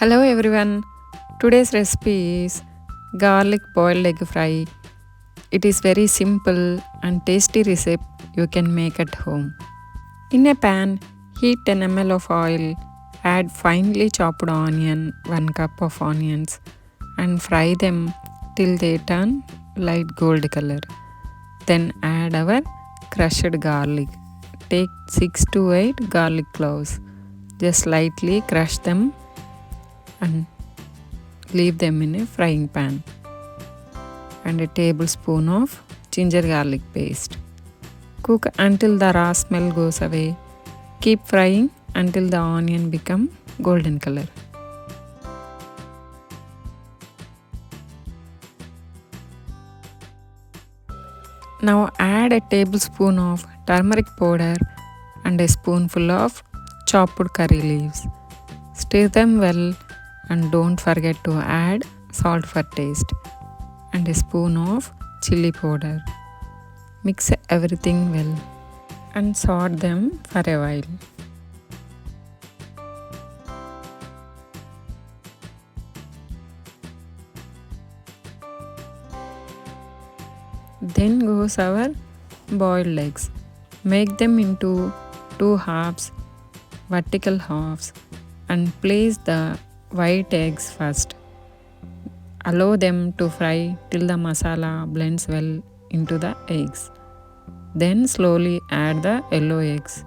Hello everyone. Today's recipe is garlic boiled egg fry. It is very simple and tasty recipe you can make at home. In a pan, heat 10 ml of oil, add finely chopped onion, 1 cup of onions and fry them till they turn light gold color. Then add our crushed garlic. Take 6 to 8 garlic cloves. Just lightly crush them and leave them in a frying pan, and a tablespoon of ginger garlic paste. Cook until the raw smell goes away. Keep frying until the onion become golden color. Now add a tablespoon of turmeric powder and a spoonful of chopped curry leaves. Stir them well and don't forget to add salt for taste and a spoon of chili powder. Mix everything well and saute them for a while. Then goes our boiled eggs. Make them into 2 halves, vertical halves, and place the white eggs first. Allow them to fry till the masala blends well into the eggs. Then slowly add the yellow eggs.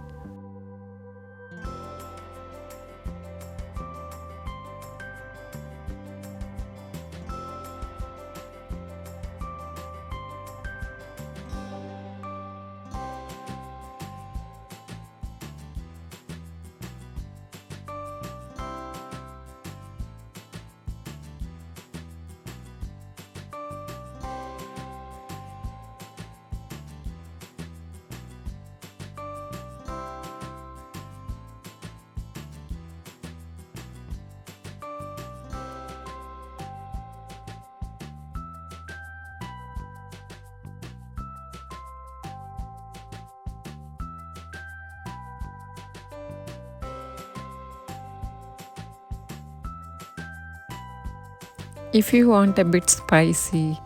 If you want a bit spicy,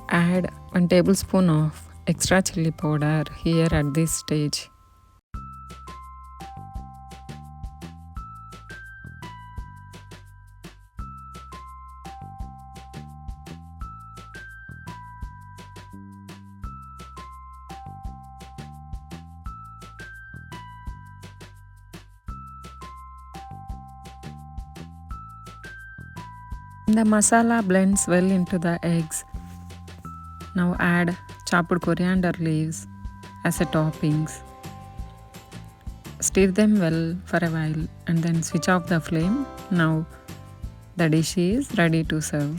add 1 tablespoon of extra chili powder here at this stage. The masala blends well into the eggs. Now add chopped coriander leaves as a toppings. Stir them well for a while and then switch off the flame. Now the dish is ready to serve.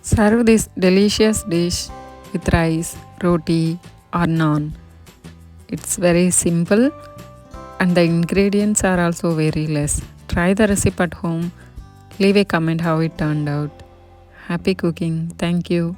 Serve this delicious dish with rice, roti or naan. It's very simple and the ingredients are also very less. Try the recipe at home. Leave a comment how it turned out. Happy cooking. Thank you.